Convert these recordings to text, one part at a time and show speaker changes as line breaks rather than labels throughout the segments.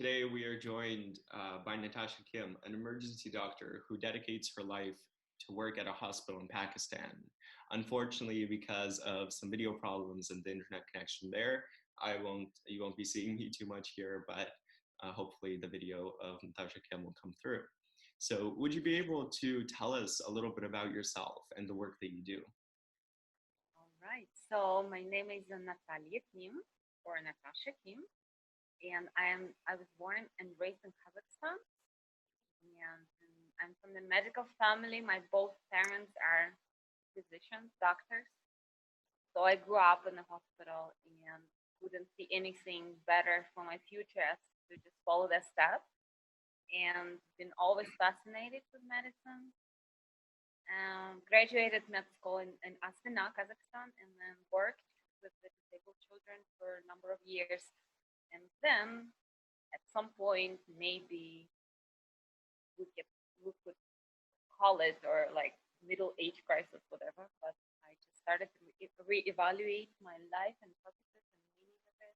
Today, we are joined by Natasha Kim, an emergency doctor who dedicates her life to work at a hospital in Pakistan. Unfortunately, because of some video problems and the internet connection there, you won't be seeing me too much here, but hopefully the video of Natasha Kim will come through. So, would you be able to tell us a little bit about yourself and the work that you do?
All right. So my name is Natalia Kim or Natasha Kim, and I was born and raised in Kazakhstan, and I'm from the medical family. My both parents are physicians, doctors. So I grew up in the hospital and couldn't see anything better for my future as to just follow their steps. And been always fascinated with medicine. Graduated med school in Astana, Kazakhstan, and then worked with the disabled children for a number of years. And then at some point, maybe we could, we could call it or like middle age crisis, whatever. But I just started to reevaluate my life and purposes and meaning of it.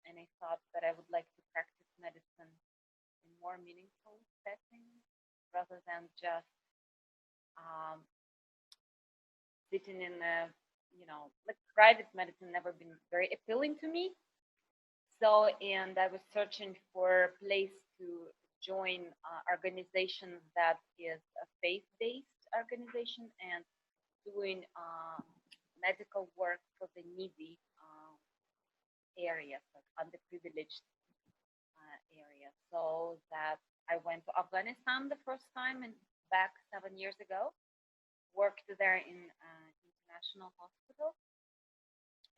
And I thought that I would like to practice medicine in more meaningful settings rather than just um, sitting in a, like private medicine never been very appealing to me. So, and I was searching for a place to join organization that is a faith-based organization and doing medical work for the needy areas, like underprivileged areas. So that I went to Afghanistan the first time and back 7 years ago, worked there in international hospital,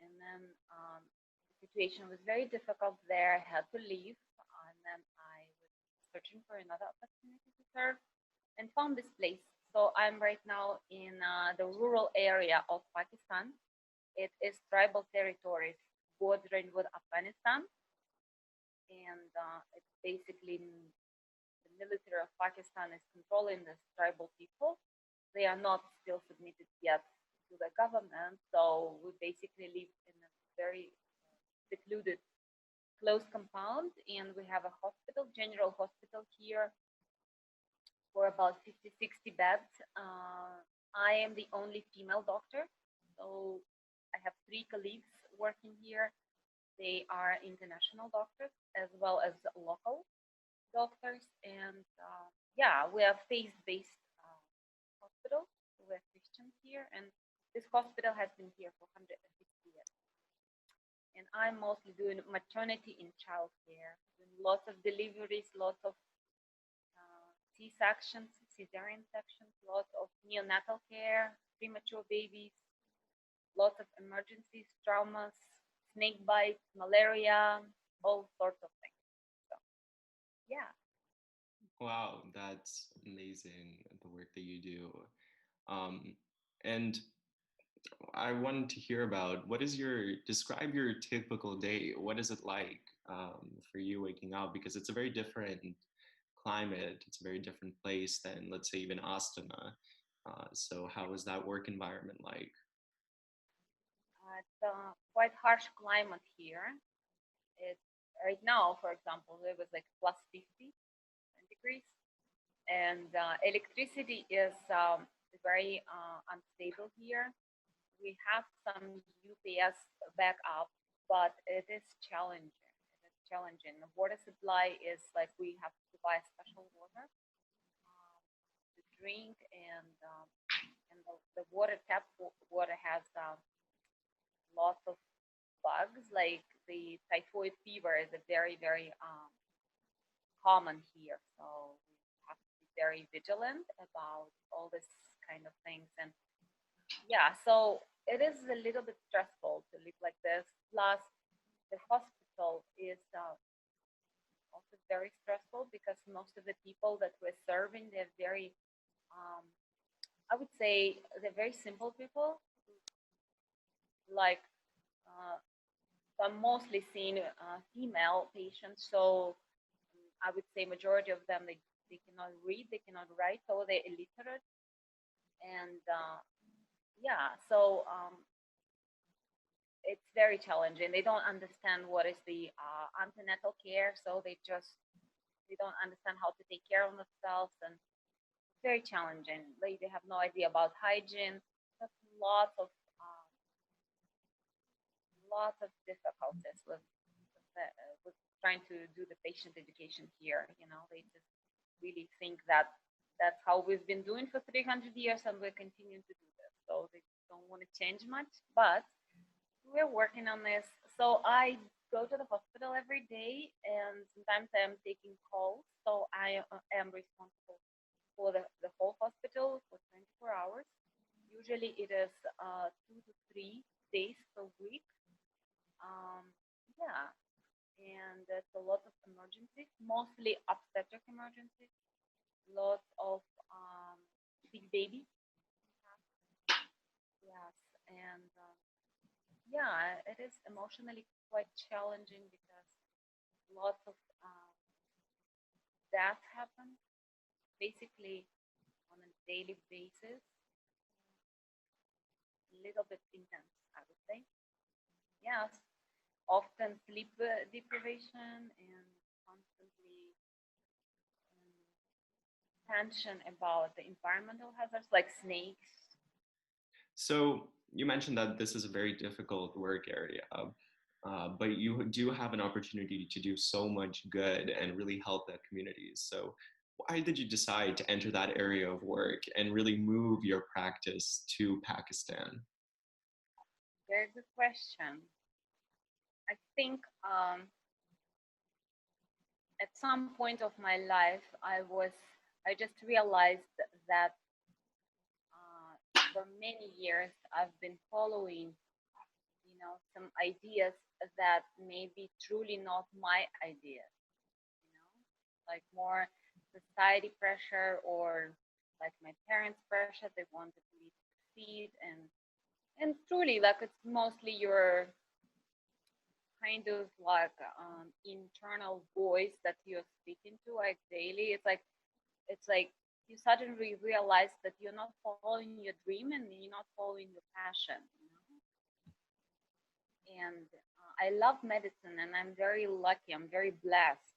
and then the situation was very difficult there. I had to leave, and then I was searching for another opportunity to serve, and found this place. So I'm right now in the rural area of Pakistan. It is tribal territories bordering with Afghanistan, and it's basically the military of Pakistan is controlling this tribal people. They are not still submitted yet to the government, so we basically live in a very secluded, closed compound, and we have a hospital, general hospital here, for about 50, 60 beds. I am the only female doctor, so I have three colleagues working here. They are international doctors as well as local doctors, and yeah, we are faith-based hospital. So we're Christians here, and this hospital has been here for 150 years. And I'm mostly doing maternity and child care, doing lots of deliveries, lots of C-sections, cesarean sections, lots of neonatal care, premature babies, lots of emergencies, traumas, snake bites, malaria, all sorts of things. So yeah.
Wow, that's amazing, the work that you do. Um, and I wanted to hear about describe your typical day. What is it like for you waking up? Because it's a very different climate, it's a very different place than, let's say, even Astana. So, how is that work environment like?
It's a quite harsh climate here. It's right now, for example, it was like plus 50 degrees, and electricity is very unstable here. We have some UPS backup, but it is challenging. It is challenging. The water supply is like we have to buy special water to drink, and the water tap water has lots of bugs. Like the typhoid fever is a very common here, so we have to be very vigilant about all this kind of things. And yeah, so it is a little bit stressful to live like this. Plus, the hospital is also very stressful because most of the people that we're serving, they're very, um, I would say, they're very simple people. Like, uh, so I'm mostly seeing female patients, so I would say majority of them they cannot read, they cannot write, so they're illiterate, and yeah, so it's very challenging. They don't understand what is the antenatal care, so they don't understand how to take care of themselves, and it's very challenging. They have no idea about hygiene. There's uh, lots of difficulties with trying to do the patient education here. They just really think that that's how we've been doing for 300 years, and we're continuing to do this. So they don't want to change much, but we're working on this. So I go to the hospital every day, and sometimes I'm taking calls. So I am responsible for the whole hospital for 24 hours. Usually it is 2 to 3 days per week. Um, yeah, and there's a lot of emergencies, mostly obstetric emergencies, lots of big babies. Yes, and yeah, it is emotionally quite challenging because lots of death happen basically on a daily basis. A little bit intense, I would say. Yes, often sleep deprivation and constantly tension about the environmental hazards like snakes.
So you mentioned that this is a very difficult work area, but you do have an opportunity to do so much good and really help that community. So why did you decide to enter that area of work and really move your practice to Pakistan?
Very good question. I think at some point of my life, I just realized that for many years I've been following, some ideas that may be truly not my ideas, you know, like more society pressure or like my parents' pressure. They wanted me to succeed, and truly, like it's mostly your kind of like internal voice that you're speaking to like daily. It's like you suddenly realize that you're not following your dream and you're not following your passion, and I love medicine, and I'm very lucky, I'm very blessed.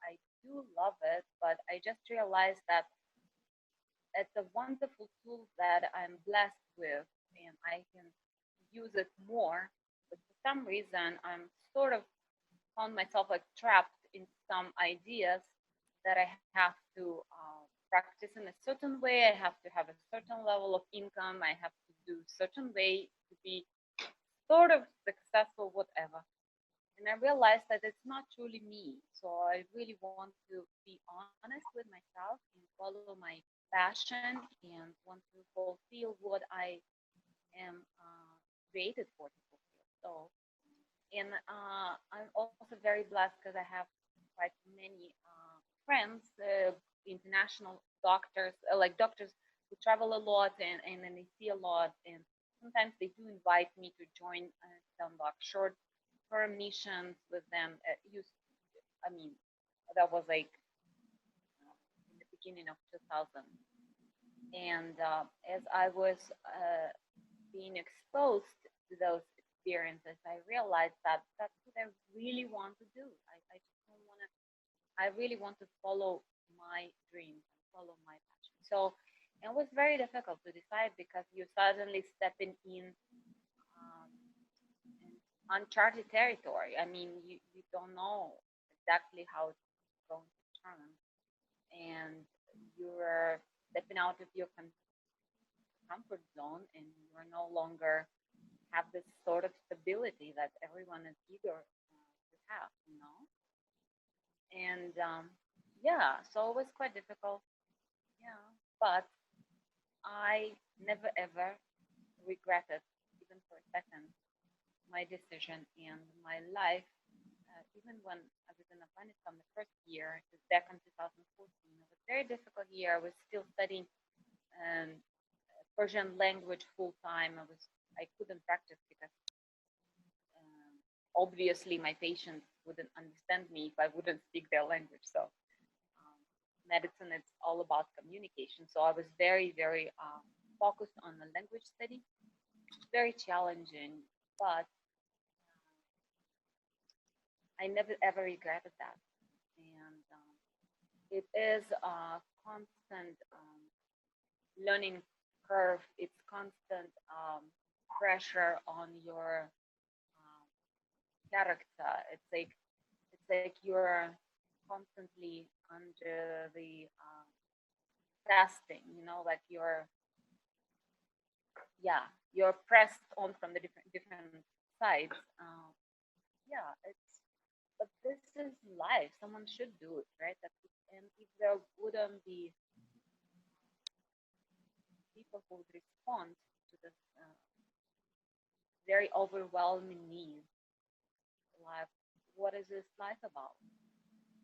I do love it, but I just realized that it's a wonderful tool that I'm blessed with, and I can use it more. But for some reason, I'm sort of found myself like trapped in some ideas that I have to practice in a certain way. I have to have a certain level of income. I have to do certain way to be sort of successful, whatever. And I realized that it's not truly me. So I really want to be honest with myself and follow my passion and want to fulfill what I am created for to fulfill. So, and I'm also very blessed because I have quite many friends, international doctors, like doctors who travel a lot and then they see a lot. And sometimes they do invite me to join some like short term missions with them. I mean, that was like in the beginning of 2000. And as I was being exposed to those experiences, I realized that that's what I really want to do. I just don't want to, I really want to follow my dreams and follow my passion. So it was very difficult to decide because you're suddenly stepping um, in uncharted territory. I mean, you don't know exactly how it's going to turn, and you're stepping out of your comfort zone, and you're no longer have this sort of stability that everyone is eager to have, And yeah, so it was quite difficult. Yeah, but I never ever regretted, even for a second, my decision and my life. Even when I was in Afghanistan the first year, it was back in 2014. It was a very difficult year. I was still studying um, Persian language full time. I couldn't practice because um, obviously my patients wouldn't understand me if I wouldn't speak their language. So medicine is all about communication. So I was very, very focused on the language study. Very challenging, but I never ever regretted that. And it is a constant learning curve. It's constant pressure on your um, character. It's like you're constantly under the testing. Like you're pressed on from the different sides. Yeah, but this is life. Someone should do it, right? And if there wouldn't be people who would respond to this very overwhelming need, like, what is this life about?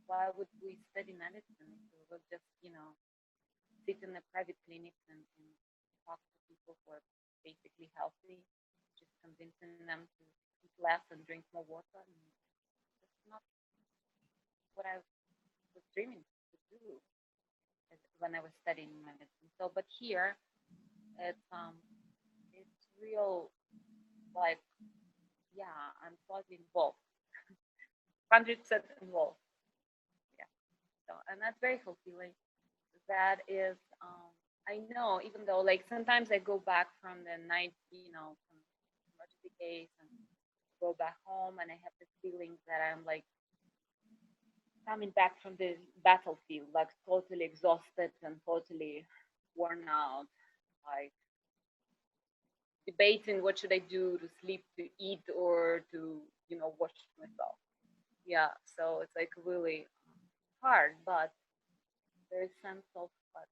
Why would we study medicine if we would just, sit in the private clinics and talk to people who are basically healthy, just convincing them to eat less and drink more water? And that's not what I was dreaming to do when I was studying medicine. So, but here it's real, like, yeah, I'm totally involved, 100% involved. Yeah. So, and that's very fulfilling. That is, I know, even though like sometimes I go back from the night, from emergency case and go back home and I have this feeling that I'm like coming back from the battlefield, like totally exhausted and totally worn out, like debating what should I do, to sleep, to eat, or to wash myself. Yeah, so it's like really hard, but there is sense of what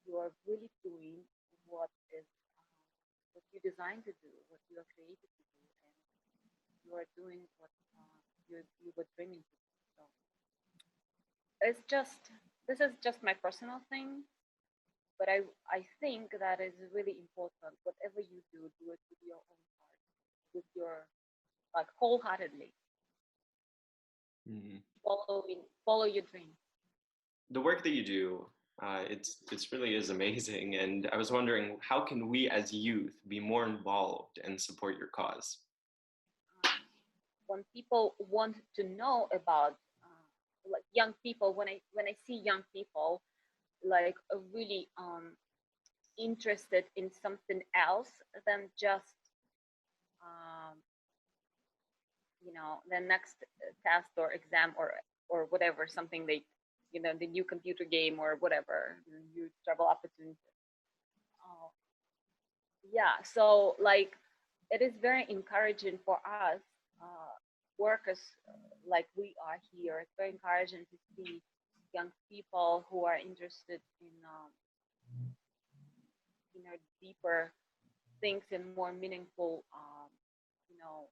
you are really doing, what is what you designed to do, what you are created to do, and you are doing what you were dreaming to do. So it's just this is just my personal thing, but I think that is really important. Whatever you do it with your own heart, with your like wholeheartedly.
Mm-hmm.
Follow your dream.
The work that you do, it's really is amazing. And I was wondering, how can we as youth be more involved and support your cause?
When people want to know about like young people, when I see young people like really interested in something else than just um, the next test or exam or whatever, something they the new computer game or whatever, the new travel opportunity. uh, yeah, so like it is very encouraging for us workers like we are here. It's very encouraging to see young people who are interested in deeper things and more meaningful you know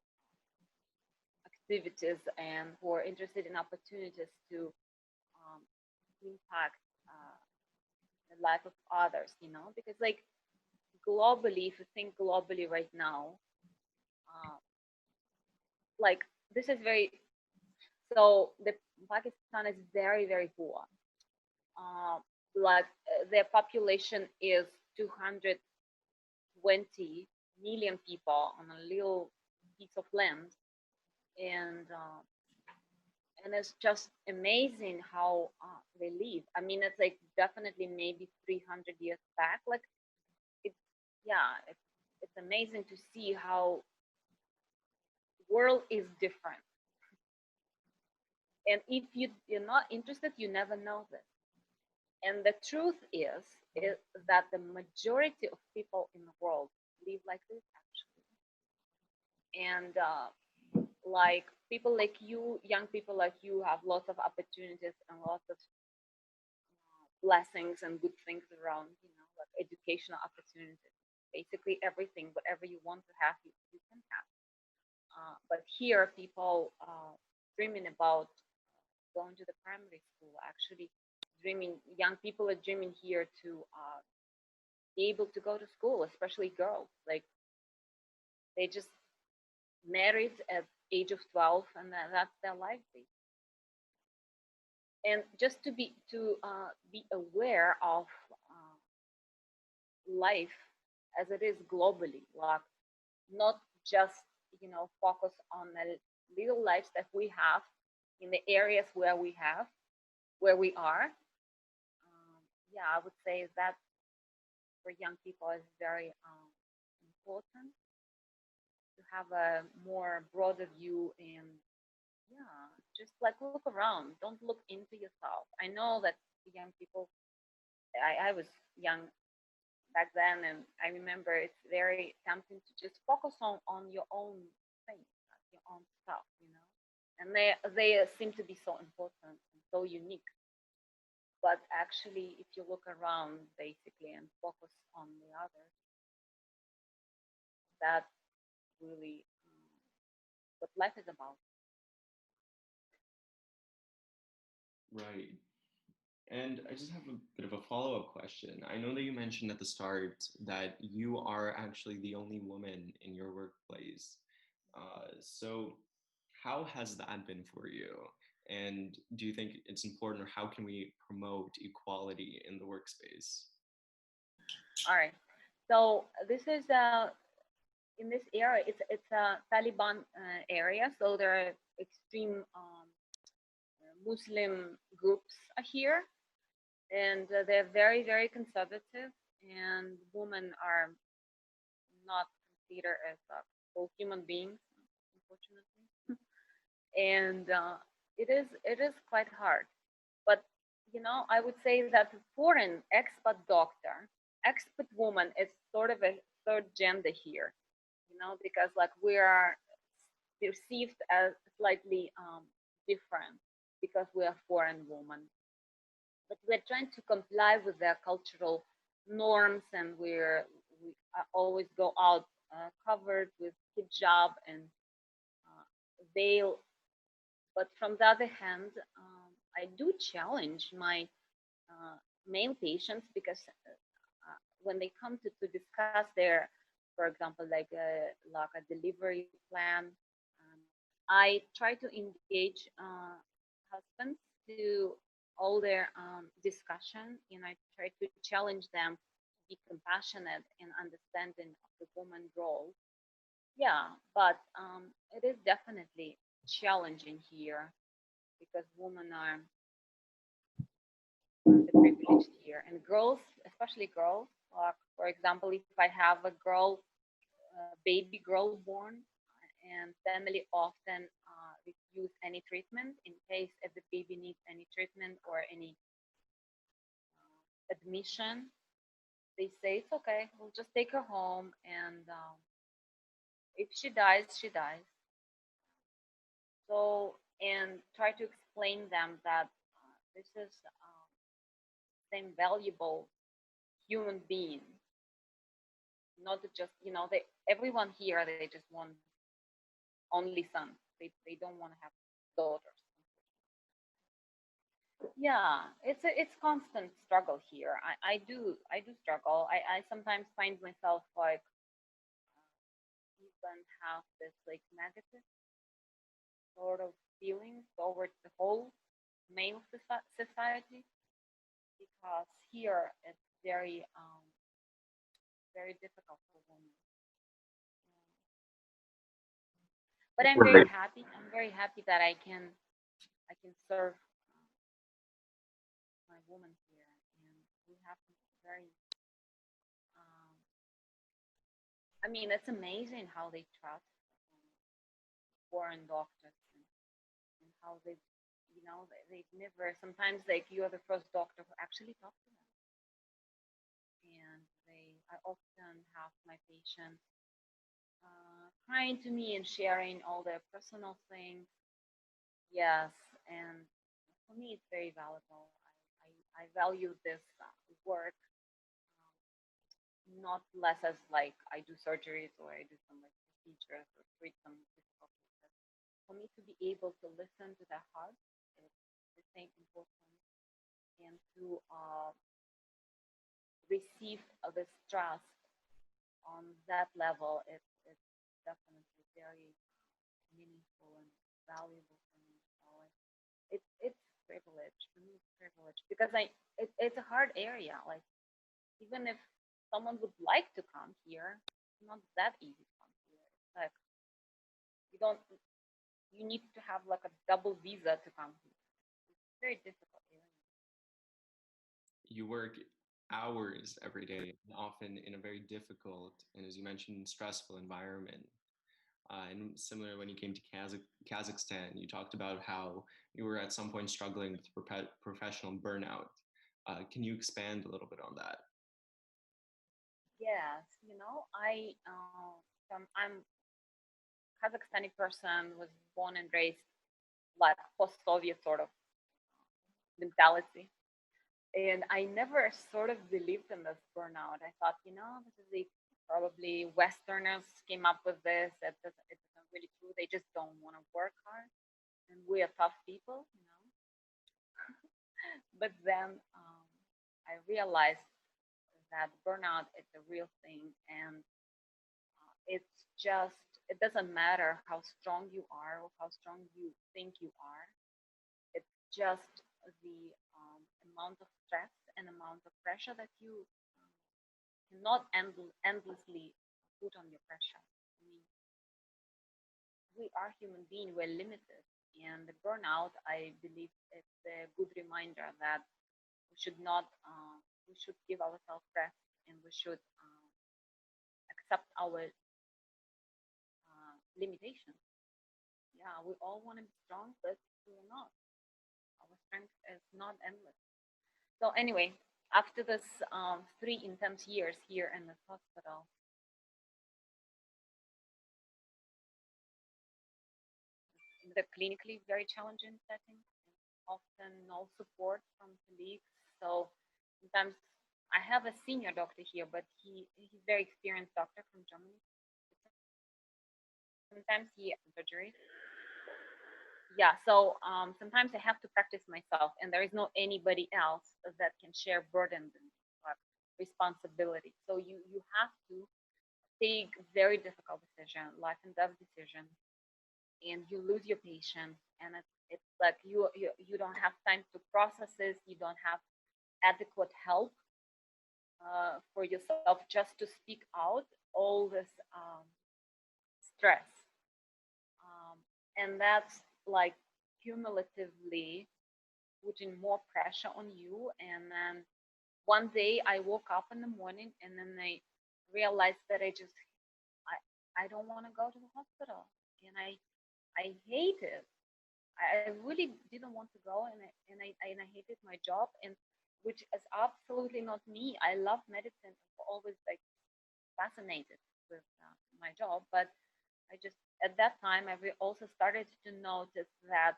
activities, and who are interested in opportunities to um, impact uh, the life of others, because like globally, if you think globally right now, uh, like this is very, so the Pakistan is very very poor. uh, like their population is 220 million people on a little piece of land, and it's just amazing how they live. I mean, it's like definitely maybe 300 years back. Like it's yeah, it's amazing to see how world is different. And if you're not interested, you never know this. And the truth is that the majority of people in the world live like this actually. And like people like you, young people like you, have lots of opportunities and lots of blessings and good things around, like educational opportunities. Basically everything, whatever you want to have, you can have. But here, people dreaming about going to the primary school, actually dreaming, young people are dreaming here to be able to go to school, especially girls. Like they just married at age of 12, and that's their life base. And just to be aware of life as it is globally, like not just focus on the little lives that we have, in the areas where we are. Yeah, I would say that for young people is very important to have a more broader view, and yeah, just like look around, don't look into yourself. I know that young people, I was young back then, and I remember it's very tempting to just focus on your own things, your own stuff, and they seem to be so important and so unique. But actually, if you look around basically and focus on the others, that's really what life is about.
Right. And I just have a bit of a follow-up question. I know that you mentioned at the start that you are actually the only woman in your workplace. So how has that been for you? And do you think it's important, or how can we promote equality in the workspace?
All right. So this is in this area. It's a Taliban area, so there are extreme Muslim groups here, and they're very conservative, and women are not considered as full human beings, unfortunately. And it is quite hard. But I would say that foreign expat doctor, expat woman is sort of a third gender here, because like we are perceived as slightly different because we are foreign woman, but we're trying to comply with their cultural norms, and we always go out covered with hijab and veil. But from the other hand, I do challenge my male patients, because when they come to discuss their, for example, like a delivery plan, I try to engage husbands to all their discussion, and I try to challenge them to be compassionate and understanding of the woman role. Yeah, but it is definitely challenging here because women are underprivileged here, and girls, especially girls. For example, if I have a girl, baby girl born, and family often refuse any treatment in case if the baby needs any treatment or any admission. They say it's okay, we'll just take her home, and if she dies, she dies. So, and try to explain them that this is same valuable human being, not just they everyone here they just want only sons. They don't want to have daughters. Yeah, it's constant struggle here. I do struggle. I sometimes find myself like even have this like negative sort of feeling towards the whole male society, because here it's very difficult for women. But I'm very
Right.
happy. I'm very happy that I can serve my woman here, and we have very. Um, I mean, it's amazing how they trust foreign doctors, and how they've never. Sometimes like you are the first doctor who actually talks to them, and I often have my patients crying to me and sharing all their personal things. Yes, and for me, it's very valuable. I value this work not less as like I do surgeries or I do some like procedures or treat some difficult cases. For me to be able to listen to their heart is the same important, and to receive this trust on that level, it's definitely very meaningful and valuable for me. So it's privilege for me. It's privilege because it's a hard area. Like even if someone would like to come here, it's not that easy to come here. It's like you don't. you need to have like a double visa to come here. It's very difficult.
You work hours every day, often in a very difficult and, as you mentioned, stressful environment. And similar, when you came to Kazakhstan, you talked about how you were at some point struggling with professional burnout. Can you expand a little bit on that?
Yes, I'm Kazakhstani person, was born and raised like post-Soviet sort of mentality. And I never sort of believed in this burnout. I thought, this is probably Westerners came up with this. It isn't really true. They just don't want to work hard, and we are tough people. But then I realized that burnout is a real thing, and it's just it doesn't matter how strong you are or how strong you think you are. It's just the amount of stress and amount of pressure that you cannot endlessly put on your pressure. I mean, we are human beings, we're limited. And the burnout, I believe, is a good reminder that we should not, we should give ourselves rest, and we should accept our limitations. Yeah, we all want to be strong, but we're not. Our strength is not endless. So anyway, after this 3 intense years here in this hospital, the clinically very challenging setting, often no support from colleagues. So sometimes I have a senior doctor here, but he's very experienced doctor from Germany. Sometimes he surgery. Yeah, so sometimes I have to practice myself, and there is no anybody else that can share burden and responsibility. So you have to take very difficult decision, life and death decision, and you lose your patience, and it's like you don't have time to process this. You don't have adequate help for yourself just to speak out all this stress, and that's like cumulatively putting more pressure on you. And then one day I woke up in the morning, and then I realized that I don't want to go to the hospital, and I hate it. I really didn't want to go, and I hated my job, and which is absolutely not me. I love medicine. I'm always like fascinated with my job, but I just at that time I also started to notice that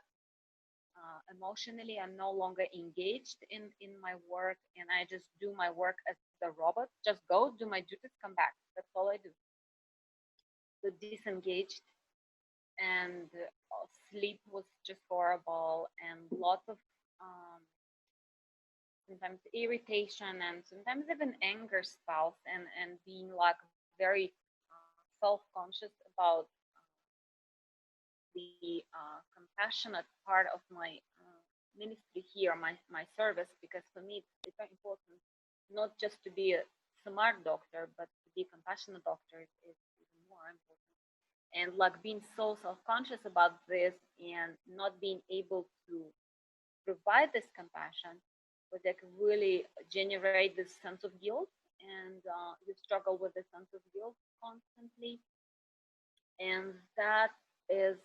emotionally I'm no longer engaged in my work, and I just do my work as a robot. Just go do my duties, come back. That's all I do. So disengaged, and sleep was just horrible, and lots of um, sometimes irritation, and sometimes even anger spouts, and being like very self-conscious about the compassionate part of my ministry here, my service, because for me it's very important not just to be a smart doctor, but to be a compassionate doctor is even more important. And like being so self-conscious about this and not being able to provide this compassion, but that can really generate this sense of guilt, and you struggle with the sense of guilt constantly, and that is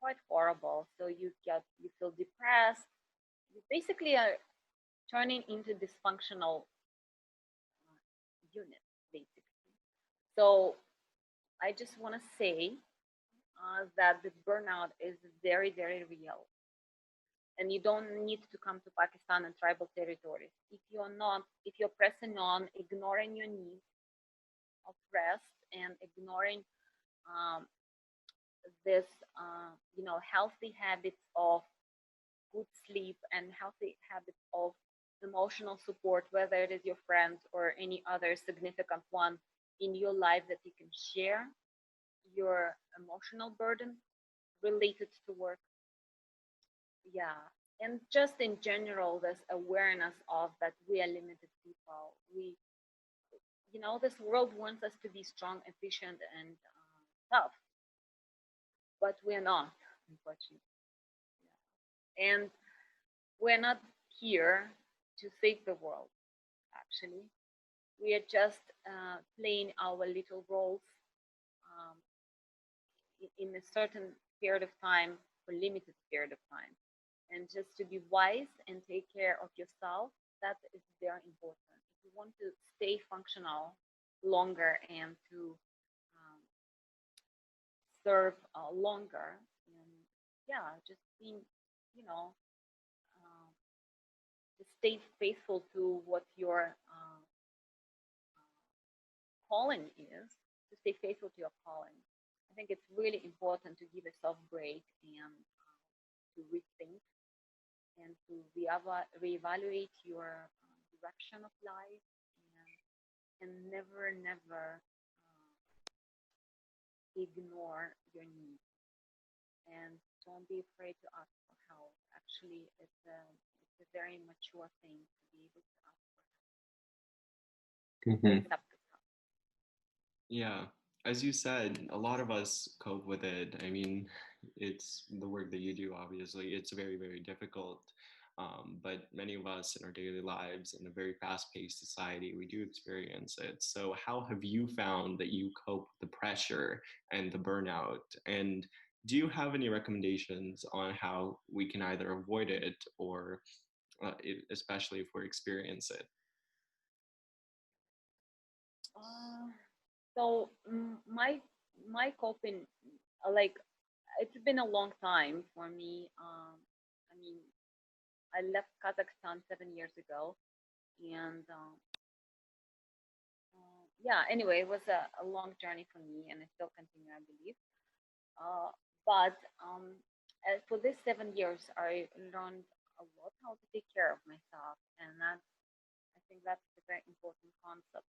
quite horrible. So you feel depressed. You basically are turning into dysfunctional unit, basically. So I just want to say that the burnout is very, very real. And you don't need to come to Pakistan and tribal territories. If you're pressing on, ignoring your needs of rest, and ignoring um, this, healthy habits of good sleep and healthy habits of emotional support, whether it is your friends or any other significant one in your life that you can share your emotional burden related to work. Yeah. And just in general, this awareness of that we are limited people. This world wants us to be strong, efficient, and tough, but we're not. unfortunately. Yeah. And we're not here to save the world, actually. We are just playing our little roles um, in a certain period of time or limited period of time. And just to be wise and take care of yourself, that is very important. If you want to stay functional longer and to um, serve longer, and yeah, just being, you know, uh, just stay faithful to what your calling is, to stay faithful to your calling. I think it's really important to give yourself a break and to rethink and to reevaluate your direction of life, and never, never ignore your needs, and don't be afraid to ask for help. Actually, it's a very mature thing to be able to ask for help, to
Hmm.
accept help.
Yeah, as you said, a lot of us cope with it. I mean, it's the work that you do, obviously, it's very, very difficult. But many of us in our daily lives, in a very fast paced society, we do experience it. So, how have you found that you cope with the pressure and the burnout? And do you have any recommendations on how we can either avoid it or, especially if we experience it?
Uh, so my coping, like, it's been a long time for me. I mean, I left Kazakhstan 7 years ago, and yeah. Anyway, it was a long journey for me, and I still continue, I believe. Uh, but for these 7 years, I learned a lot how to take care of myself, and I think that's a very important concept.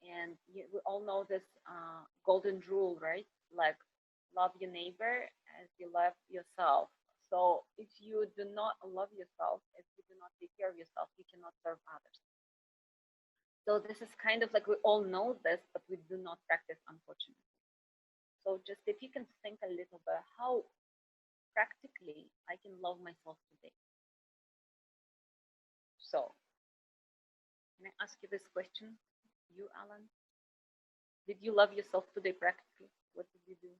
And we all know this golden rule, right? Like, love your neighbor as you love yourself. So if you do not love yourself, if you do not take care of yourself, you cannot serve others. So this is kind of like, we all know this, but we do not practice, unfortunately. So just if you can think a little bit, how practically I can love myself today. So can I ask you this question, you, Alan? Did you love yourself today practically? What did you do?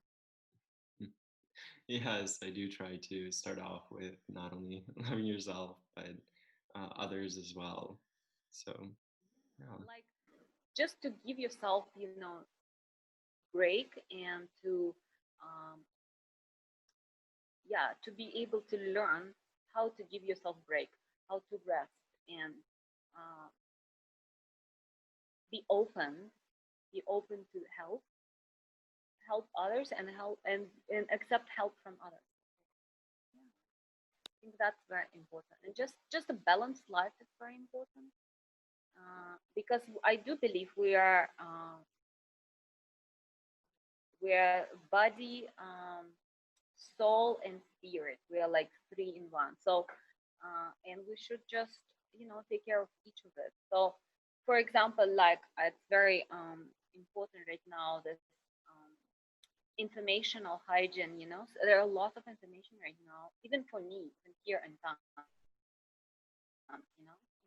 Yes, I do try to start off with not only loving yourself, but others as well. So, yeah.
Like, just to give yourself, break, and to yeah, to be able to learn how to give yourself break, how to rest, and uh, be open, be open to help others, and help, and accept help from others. Yeah, I think that's very important, and just a balanced life is very important, because I do believe we are body, soul, and spirit. We are like three in one. So, and we should just, take care of each of it. So, for example, like, it's very important right now, this informational hygiene. So there are a lot of information right now, even for me, even here in town.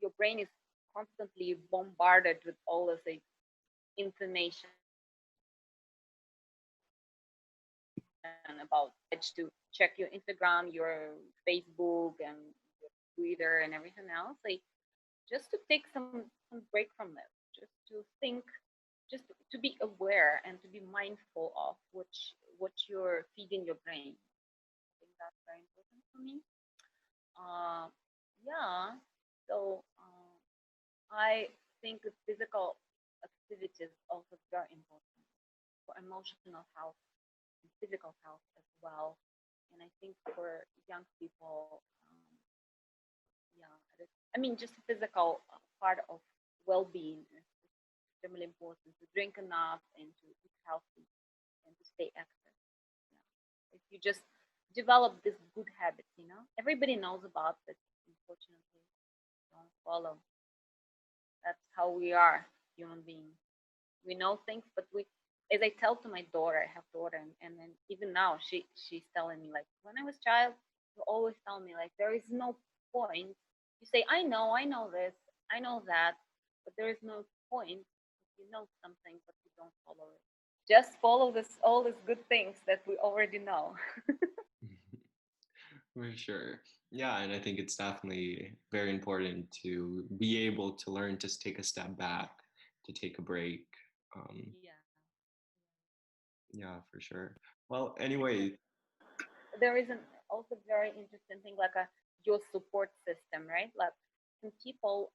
Your brain is constantly bombarded with all of the information about to check your Instagram, your Facebook, and your Twitter, and everything else. Like, just to take some break from it, just to think, just to be aware and to be mindful of what you're feeding your brain. I think that's very important for me. Uh, yeah. So I think that physical activity is also very important for emotional health and physical health as well. And I think for young people, yeah, it is, I mean, just the physical part of well-being is extremely important, to drink enough and to eat healthy and to stay active. Yeah. If you just develop this good habits, everybody knows about it. Unfortunately, don't follow. That's how we are, human beings. We know things, but as I tell to my daughter, I have daughter, and then even now she's telling me like, when I was child, you always tell me like there is no point. You say I know this, I know that, but there is no point if you know something but you don't follow it. Just follow this all these good things that we already know.
For sure. Yeah, and I think it's definitely very important to be able to learn to take a step back, to take a break. Um,
Yeah.
yeah, for sure. Well,
And
anyway,
there is an also very interesting thing like a your support system, right? Like some people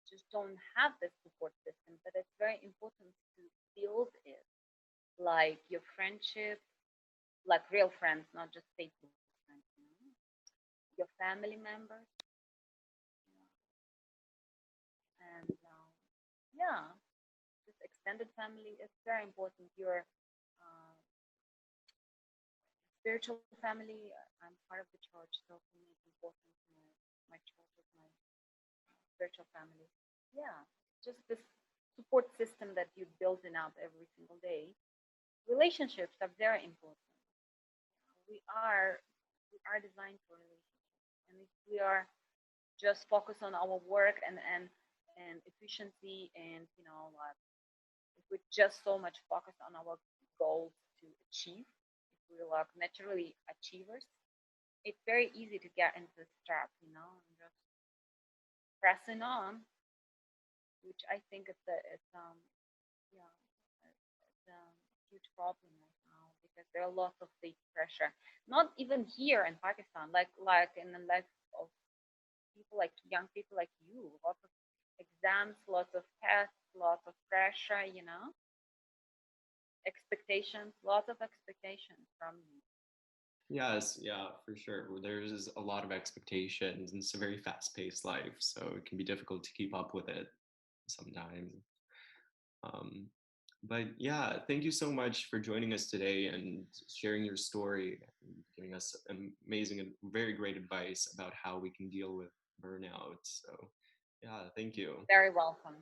just don't have this support system, but it's very important to build it, like your friendship, like real friends, not just Facebook friends, you know? Your family members, you know? And yeah, this extended family is very important. Your uh, spiritual family. I'm part of the church, so for me it's important. My church is my spiritual family. Yeah, just this support system that you building up every single day. Relationships are very important. We are designed for relationships, and if we are just focused on our work and efficiency, and like if we just so much focus on our goals to achieve, if we're like naturally achievers, it's very easy to get into this trap, and just pressing on, which I think it's yeah, it's a huge problem right now because there are lots of state pressure. Not even here in Pakistan, like in the life of people like young people like you, lots of exams, lots of tests, lots of pressure, expectations, lots of expectations from you.
yes, yeah, for sure. There's a lot of expectations, and it's a very fast-paced life, so it can be difficult to keep up with it sometimes. Um, but yeah, thank you so much for joining us today and sharing your story and giving us amazing and very great advice about how we can deal with burnout. So, yeah, thank you.
Very welcome.